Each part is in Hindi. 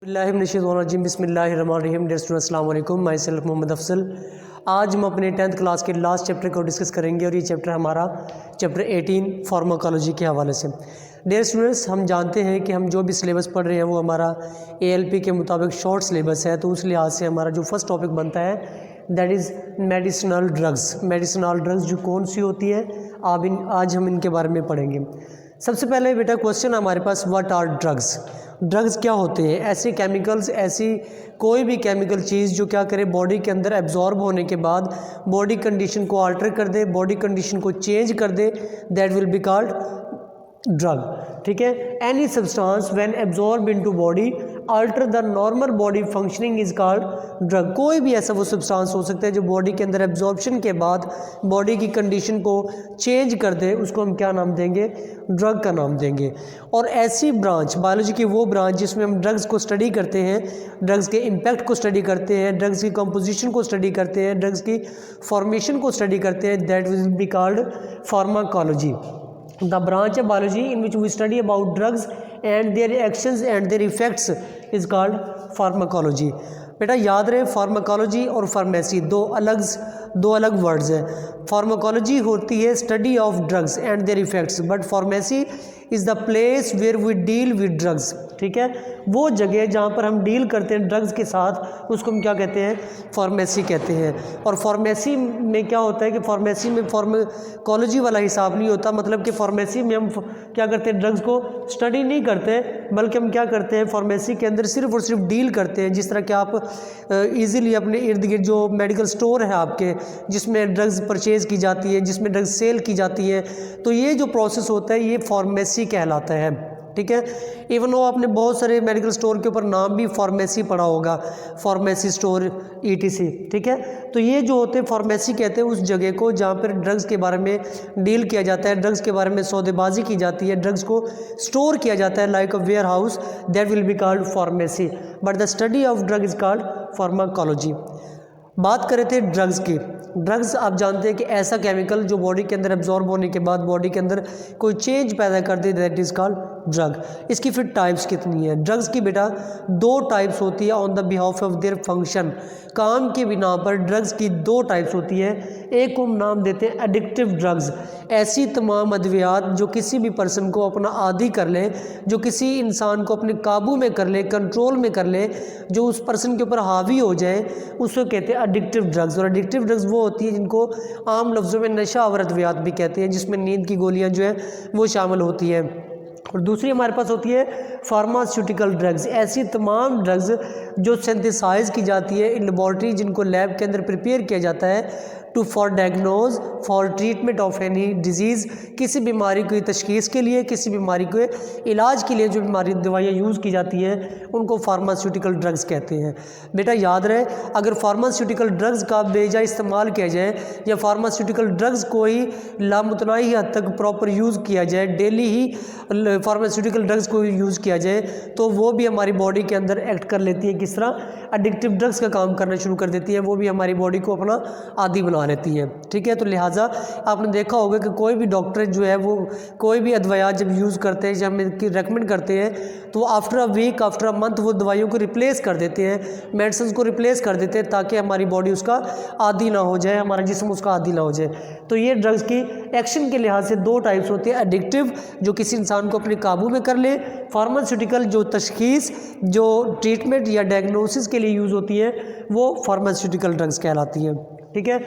बिस्मिल्लाहिर्रहमानिर्रहीम। डियर स्टूडेंट्स, अस्सलाम वालेकुम। Myself Mohammad Afsal. आज हम अपने 10th क्लास के लास्ट चैप्टर को डिस्कस करेंगे और ये चैप्टर हमारा चैप्टर 18 फार्माकोलॉजी के हवाले से। डियर स्टूडेंट्स, हम जानते हैं कि हम जो भी सिलेबस पढ़ रहे हैं वो हमारा ALP के मुताबिक शॉर्ट सिलेबस है, तो उस लिहाज से हमारा जो फर्स्ट टॉपिक बनता है that is medicinal drugs. Medicinal drugs जो कौन सी होती है आज हम इनके बारे में पढ़ेंगे। सबसे पहले बेटा क्वेश्चन हमारे पास, व्हाट आर ड्रग्स। ड्रग्स क्या होते हैं? ऐसे केमिकल्स, ऐसी कोई भी केमिकल चीज़ जो क्या करे, बॉडी के अंदर एब्जॉर्ब होने के बाद बॉडी कंडीशन को अल्टर कर दे, बॉडी कंडीशन को चेंज कर दे, that will be called drug. ठीक है। Any substance when absorb into body alter the normal body functioning is called drug. कोई भी ऐसा वो सब्सटेंस हो सकता है जो बॉडी के अंदर एब्जॉर्प्शन के बाद बॉडी की कंडीशन को चेंज कर दे, उसको हम क्या नाम देंगे? ड्रग का नाम देंगे। और ऐसी ब्रांच, बायोलॉजी की वो ब्रांच जिसमें हम ड्रग्स को स्टडी करते हैं, ड्रग्स के इम्पैक्ट को स्टडी करते हैं, ड्रग्स की कंपोजिशन को स्टडी करते हैं, ड्रग्स की फॉर्मेशन को स्टडी करते हैं, that will be called pharmacology. The branch of biology in which we study about drugs and their actions and their effects is called pharmacology। बेटा याद रहे, फार्माकोलॉजी और फार्मेसी दो अलग वर्ड्स हैं। फार्माकोलॉजी होती है study of drugs and their effects, but pharmacy is the place where we deal with drugs. ठीक है, वो जगह जहाँ पर हम डील करते हैं ड्रग्स के साथ, उसको हम क्या कहते हैं? फार्मेसी कहते हैं। और फार्मेसी में क्या होता है कि फार्मेसी में फार्माकोलॉजी वाला हिसाब नहीं होता, मतलब कि फार्मेसी में हम क्या करते हैं? ड्रग्स को स्टडी नहीं करते, बल्कि हम क्या करते हैं? फार्मेसी के अंदर सिर्फ और सिर्फ डील करते हैं। जिस तरह कि आप ईज़िली अपने इर्द गिर्द जो मेडिकल स्टोर है आपके, जिसमें ड्रग्स परचेज़ की जाती है, जिसमें ड्रग्स सेल की जाती है, तो ये जो प्रोसेस होता है ये फार्मेसी कहलाता है। ठीक है। इवन वो आपने बहुत सारे मेडिकल स्टोर के ऊपर नाम भी फार्मेसी पढ़ा होगा, फार्मेसी स्टोर ETC। ठीक है। तो ये जो होते हैं फार्मेसी कहते हैं उस जगह को जहाँ पर ड्रग्स के बारे में डील किया जाता है, ड्रग्स के बारे में सौदेबाजी की जाती है, ड्रग्स को स्टोर किया जाता है like a warehouse, that will be called pharmacy, but the study of drug is called pharmacology. बात करें थे ड्रग्स की। ड्रग्स आप जानते हैं कि ऐसा केमिकल जो बॉडी के अंदर एब्जॉर्ब होने के बाद बॉडी के अंदर कोई चेंज पैदा कर दे, दैट इज़ कॉल्ड ड्रग। इसकी फिर टाइप्स कितनी है? ड्रग्स की बेटा दो टाइप्स होती है on the behalf of their function. काम के बिना पर ड्रग्स की दो टाइप्स होती है। एक को हम नाम देते हैं एडिक्टिव ड्रग्स। ऐसी तमाम अद्वियात जो किसी भी पर्सन को अपना आदी कर ले, जो किसी इंसान को अपने काबू में कर ले, कंट्रोल में कर ले, जो उस पर्सन के ऊपर हावी हो जाए, उसको कहते हैं एडिक्टिव ड्रग्स। और एडिक्टिव ड्रग्स वो होती है जिनको आम लफ्ज़ों में नशा आवर अद्वियात भी कहते हैं, जिसमें नींद की गोलियां जो है वो शामिल होती है। और दूसरी हमारे पास होती है फार्मास्यूटिकल ड्रग्स। ऐसी तमाम ड्रग्स जो सिंथेसाइज की जाती है इन लेबॉर्ट्री, जिनको लैब के अंदर प्रिपेयर किया जाता है to for diagnose for treatment of any disease. किसी बीमारी की तशखीस के लिए, किसी बीमारी के इलाज के लिए जो बीमारी दवाइयाँ यूज़ की जाती हैं उनको फार्मास्यूटिकल ड्रग्स कहते हैं। बेटा याद रहे, अगर फार्मास्यूटिकल ड्रग्स का बेजा इस्तेमाल किया जाए या फार्मास्यूटिकल ड्रग्स को ही लामुतनाही हद तक प्रॉपर यूज़ किया जाए, डेली ही फार्मास्यूटिकल ड्रग्स को यूज़ किया जाए, तो वो भी हमारी बॉडी के अंदर एक्ट कर लेती है। किस तरह? एडिक्टिव ड्रग्स का काम करना शुरू कर देती है, वो भी हमारी बॉडी को अपना आदी बना लेती है। ठीक है। तो लिहाजा आपने देखा होगा कि कोई भी डॉक्टर जो है वो कोई भी अद्वियात जब यूज़ करते हैं, जब हमें रेकमेंड करते हैं, तो after a week, after a month वो दवाइयों को रिप्लेस कर देते हैं, मेडिसिन को रिप्लेस कर देते हैं, ताकि हमारी बॉडी उसका आदी ना हो जाए, हमारा जिस्म उसका आदी ना हो जाए। तो ये ड्रग्स की एक्शन के लिहाज से दो टाइप्स होती है। एडिक्टिव जो किसी इंसान को अपने काबू में कर ले, फार्मास्यूटिकल जो तशखीस, जो ट्रीटमेंट या डायग्नोसिस के लिए यूज़ होती है, वो फार्मास्यूटिकल ड्रग्स कहलाती है। ठीक है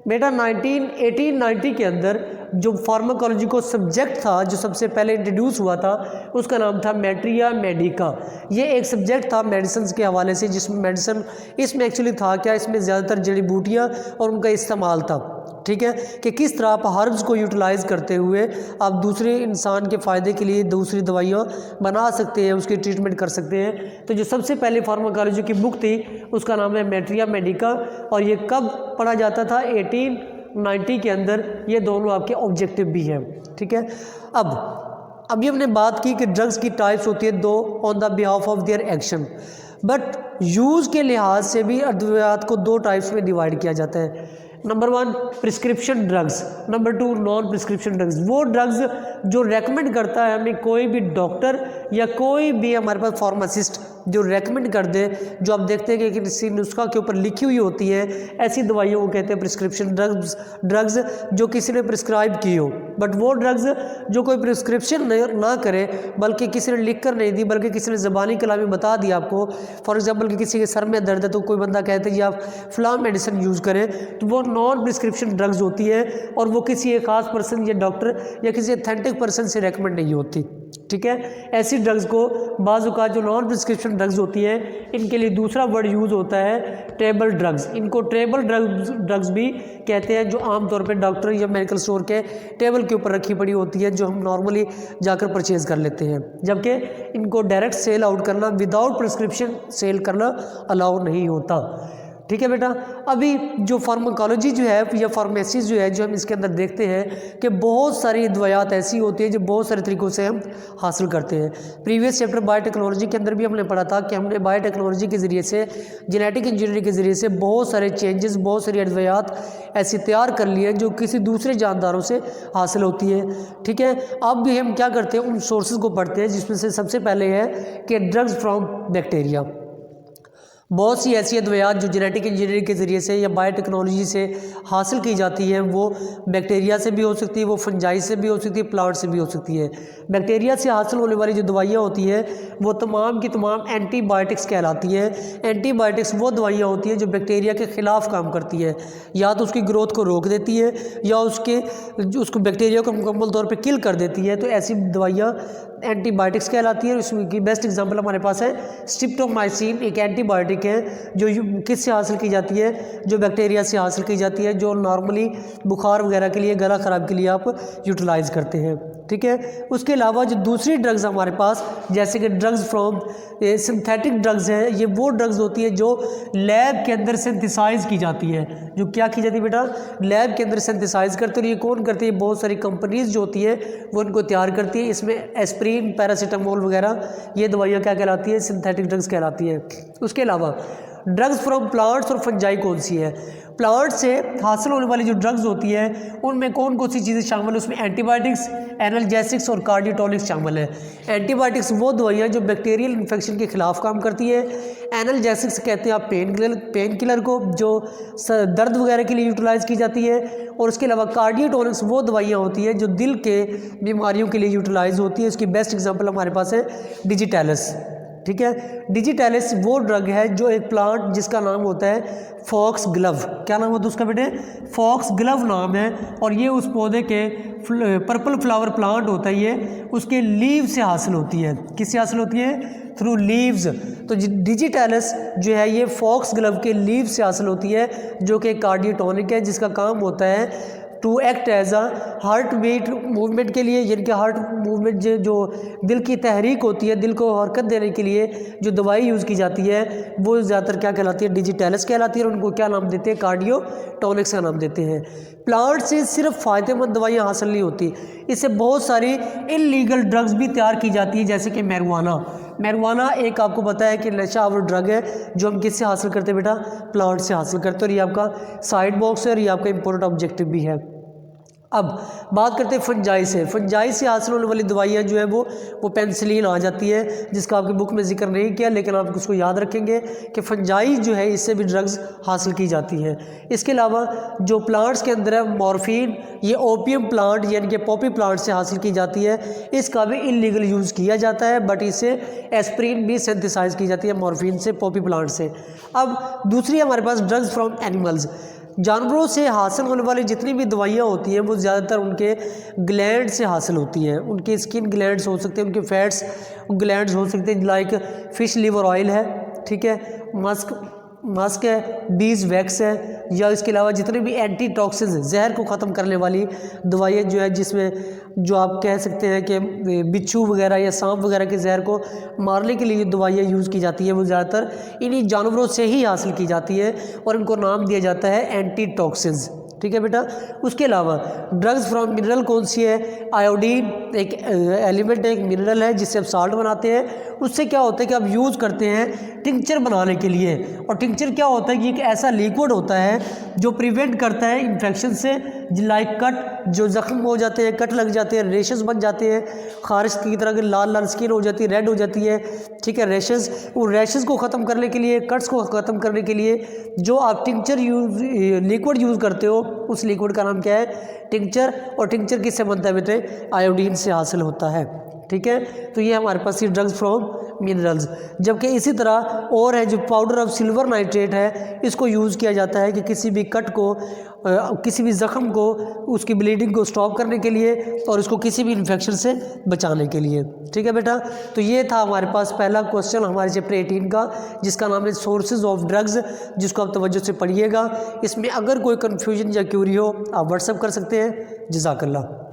बेटा। 1890 के अंदर जो फार्माकोलॉजी को सब्जेक्ट था, जो सबसे पहले इंट्रोड्यूस हुआ था, उसका नाम था मैट्रिया मेडिका। ये एक सब्जेक्ट था मेडिसिन के हवाले से, जिसमें मेडिसिन, इसमें एक्चुअली था क्या, इसमें ज़्यादातर जड़ी बूटियाँ और उनका इस्तेमाल था। ठीक है, कि किस तरह आप हर्ब्स को यूटिलाइज़ करते हुए आप दूसरे इंसान के फ़ायदे के लिए दूसरी दवाइयाँ बना सकते हैं, उसकी ट्रीटमेंट कर सकते हैं। तो जो सबसे पहले फार्माकोलॉजी की बुक थी उसका नाम है मैट्रिया मेडिका, और ये कब पढ़ा जाता था? 1890 के अंदर। ये दोनों आपके ऑब्जेक्टिव भी हैं। ठीक है। अब अभी हमने बात की कि ड्रग्स की टाइप्स होती है दो on the behalf of their action, but use के लिहाज से भी अद्वियात को दो टाइप्स में डिवाइड किया जाता है। Number 1 prescription drugs, number 2 non prescription drugs. वो ड्रग्स जो रेकमेंड करता है हमें कोई भी डॉक्टर या कोई भी हमारे पास फार्मासिस्ट जो रेकमेंड कर दे, जो आप देखते हैं कि किसी नुस्खा के ऊपर लिखी हुई होती है, ऐसी दवाइयों को कहते हैं प्रिस्क्रिप्शन ड्रग्स जो किसी ने प्रिस्क्राइब की हो। बट वो ड्रग्स जो कोई प्रिस्क्रिप्शन ना करे, बल्कि किसी ने लिख कर नहीं दी, बल्कि किसी ने ज़बानी कलामी बता दिया आपको, फॉर एग्जांपल कि किसी के सर में दर्द है तो कोई बंदा कहते हैं जी आप फलां मेडिसिन यूज़ करें, तो वो नॉन प्रिस्क्रिप्शन ड्रग्स होती है और वो किसी एक खास पर्सन या डॉक्टर या किसी अथेंटिक पर्सन से रेकमेंड नहीं होती। ठीक है, ऐसी ड्रग्स को बाज़-औक़ात जो नॉन प्रिस्क्रिप्शन ड्रग्स होती है, इनके लिए दूसरा वर्ड यूज़ होता है ट्रेबल ड्रग्स। इनको ट्रेबल ड्रग्स भी कहते हैं, जो आमतौर पे डॉक्टर या मेडिकल स्टोर के टेबल के ऊपर रखी पड़ी होती है, जो हम नॉर्मली जाकर परचेज़ कर लेते हैं, जबकि इनको डायरेक्ट सेल आउट करना, विदाउट प्रिस्क्रिप्शन सेल करना अलाउ नहीं होता। ठीक है बेटा, अभी जो फार्माकोलॉजी जो है या फार्मेसी जो है, जो हम इसके अंदर देखते हैं कि बहुत सारी दवायात ऐसी होती है जो बहुत सारे तरीक़ों से हम हासिल करते हैं। प्रीवियस चैप्टर बायोटेक्नोलॉजी के अंदर भी हमने पढ़ा था कि हमने बायोटेक्नोलॉजी के ज़रिए से, जेनेटिक इंजीनियरिंग के ज़रिए से बहुत सारे चेंजेस, बहुत सारी अद्वियात ऐसी तैयार कर ली हैं जो किसी दूसरे जानदारों से हासिल होती है। ठीक है, अब भी हम क्या करते हैं, उन सोर्सेज को पढ़ते हैं, जिसमें से सबसे पहले है कि ड्रग्स फ्रॉम बैक्टीरिया। बहुत सी ऐसी अद्वियात जो जेनेटिक इंजीनियरिंग के ज़रिए से या बायोटेक्नोलॉजी से हासिल की जाती है, वो बैक्टीरिया से भी हो सकती है, वो फंजाई से भी हो सकती है, प्लांट से भी हो सकती है। बैक्टीरिया से हासिल होने वाली जो दवाइयाँ होती हैं वो तमाम की तमाम एंटीबायोटिक्स कहलाती हैं। एंटीबायोटिक्स वो दवाइयाँ होती हैं जो बैक्टीरिया के ख़िलाफ़ काम करती है, या तो उसकी ग्रोथ को रोक देती है या उसको बैक्टीरिया को मुकम्मल तौर पर किल कर देती है। तो ऐसी दवाइयाँ एंटीबायोटिक्स कहलाती है। इसकी बेस्ट एग्जांपल हमारे पास है स्ट्रिप्टोमाइसिन, एक एंटीबायोटिक है जो किससे हासिल की जाती है, जो बैक्टीरिया से हासिल की जाती है, जो नॉर्मली बुखार वगैरह के लिए, गला ख़राब के लिए आप यूटिलाइज़ करते हैं। ठीक है, उसके अलावा जो दूसरी ड्रग्स हमारे पास, जैसे कि ड्रग्स फ्रॉम सिंथेटिक ड्रग्स हैं, ये वो ड्रग्स होती है जो लैब के अंदर सिंथेसाइज की जाती है। जो क्या की जाती है बेटा, लैब के अंदर सिंथेसाइज करते हैं। ये कौन करती है, बहुत सारी कंपनीज जो होती है वो इनको तैयार करती है। इसमें एस्प्रिन, पैरासीटामोल वगैरह ये दवाइयाँ क्या कहलाती है, सिंथेटिक ड्रग्स कहलाती है। उसके अलावा ड्रग्स फ्रॉम प्लांट्स और फंजाई कौन सी है, प्लांट से हासिल होने वाली जो ड्रग्स होती है उनमें कौन कौन सी चीज़ें शामिल है, उसमें एंटीबायोटिक्स, एनाल्जेसिक्स और कार्डियोटॉनिक्स शामिल है। एंटीबायोटिक्स वो दवाइयाँ जो बैक्टीरियल इन्फेक्शन के खिलाफ काम करती है। एनाल्जेसिक्स कहते हैं आप पेन किलर को, जो दर्द वगैरह के लिए यूटिलाइज़ की जाती है। और उसके अलावा कार्डियोटॉनिक्स वो दवाइयाँ होती है जो दिल के बीमारियों के लिए यूटिलाइज़ होती है। इसकी बेस्ट एग्जाम्पल हमारे पास है डिजिटैलिस। ठीक है, डिजिटैलिस वो ड्रग है जो एक प्लांट जिसका नाम होता है फॉक्स ग्लव। क्या नाम होता है उसका बेटे, फॉक्स ग्लव नाम है। और ये उस पौधे के पर्पल फ्लावर प्लांट होता है, ये उसके लीव से हासिल होती है। किससे हासिल होती है, थ्रू लीव्स। तो डिजिटैलिस जो है ये फॉक्स ग्लव के लीव से हासिल होती है, जो कि कार्डियोटॉनिक है, जिसका काम होता है to act as a heart beat movement के लिए, यानी कि हार्ट मूवमेंट जो दिल की तहरीक होती है, दिल को हरकत देने के लिए जो दवाई यूज़ की जाती है वो ज़्यादातर क्या कहलाती है, डिजिटैलिस कहलाती है। और उनको क्या नाम देते हैं, कार्डियोटॉनिक्स का नाम देते हैं। प्लांट से सिर्फ फ़ायदेमंद दवाइयाँ हासिल नहीं होती, इससे बहुत सारी इल्लीगल ड्रग्स भी तैयार की जाती है, जैसे कि मैरिजुआना एक आपको पता है कि नशा आवर ड्रग है, जो हम किससे हासिल करते हैं बेटा, प्लांट से हासिल करते हैं। और ये आपका साइड बॉक्स है और ये आपका इंपॉर्टेंट ऑब्जेक्टिव भी है। अब बात करते हैं फंजाई से। फंजाई से हासिल होने वाली दवाइयाँ जो है वो पेनिसिलिन आ जाती है, जिसका आपकी बुक में जिक्र नहीं किया, लेकिन आप उसको याद रखेंगे कि फंजाई जो है इससे भी ड्रग्स हासिल की जाती है। इसके अलावा जो प्लांट्स के अंदर है मॉर्फिन, ये ओपियम प्लांट यानी कि पॉपी प्लांट से हासिल की जाती है। इसका भी इलीगल यूज़ किया जाता है, बट इससे एस्प्रिन भी सिंथेसाइज की जाती है मॉर्फिन से, पॉपी प्लांट से। अब दूसरी हमारे पास ड्रग्स फ्रॉम एनिमल्स। जानवरों से हासिल होने वाली जितनी भी दवाइयाँ होती हैं वो ज़्यादातर उनके ग्लैंड से हासिल होती हैं। उनके स्किन ग्लैंड्स हो सकते हैं, उनके फैट्स ग्लैंड्स हो सकते हैं, लाइक फिश लिवर ऑयल है, ठीक है, मस्क है, बीज वैक्स है, या इसके अलावा जितने भी एंटी टॉक्सिन्स, जहर को ख़त्म करने वाली दवाइयाँ जो है, जिसमें जो आप कह सकते हैं कि बिच्छू वगैरह या सांप वगैरह के जहर को मारने के लिए दवाइयाँ यूज़ की जाती है, वो ज़्यादातर इन्हीं जानवरों से ही हासिल की जाती है और इनको नाम दिया जाता है एंटी टॉक्सिन्स। ठीक है बेटा। उसके अलावा ड्रग्स फ्रॉम मिनरल कौन सी है, आयोडीन एक एलिमेंट है, एक मिनरल है जिससे आप साल्ट बनाते हैं। उससे क्या होता है कि आप यूज़ करते हैं टिंक्चर बनाने के लिए, और टिंक्चर क्या होता है कि एक ऐसा लिक्विड होता है जो प्रिवेंट करता है इन्फेक्शन से, लाइक कट, जो ज़ख्म हो जाते हैं, कट लग जाते हैं, रेशेस बन जाते हैं, खारिश की तरह की लाल लाल स्किन हो जाती है, रेड हो जाती है, ठीक है, रेशेस। उन रेशेस को ख़त्म करने के लिए, कट्स को ख़त्म करने के लिए जो आप टिंचर लिक्विड यूज़ करते हो, उस लिक्विड का नाम क्या है? टिंचर। और टिंचर किससे बनता है बेटे? आयोडीन से हासिल होता है, ठीक है। तो ये हमारे पास ये ड्रग्स फ्रॉम मिनरल्स। जबकि इसी तरह और है जो पाउडर ऑफ सिल्वर नाइट्रेट है, इसको यूज़ किया जाता है कि किसी भी कट को, किसी भी ज़ख्म को, उसकी ब्लीडिंग को स्टॉप करने के लिए और उसको किसी भी इन्फेक्शन से बचाने के लिए, ठीक है बेटा। तो ये था हमारे पास पहला क्वेश्चन हमारे चैप्टर 18 का, जिसका नाम है सोर्सेज ऑफ ड्रग्स, जिसको आप तवज्जो से पढ़िएगा। इसमें अगर कोई कन्फ्यूजन या क्यूरी हो आप व्हाट्सअप कर सकते हैं। जज़ाकल्लाह।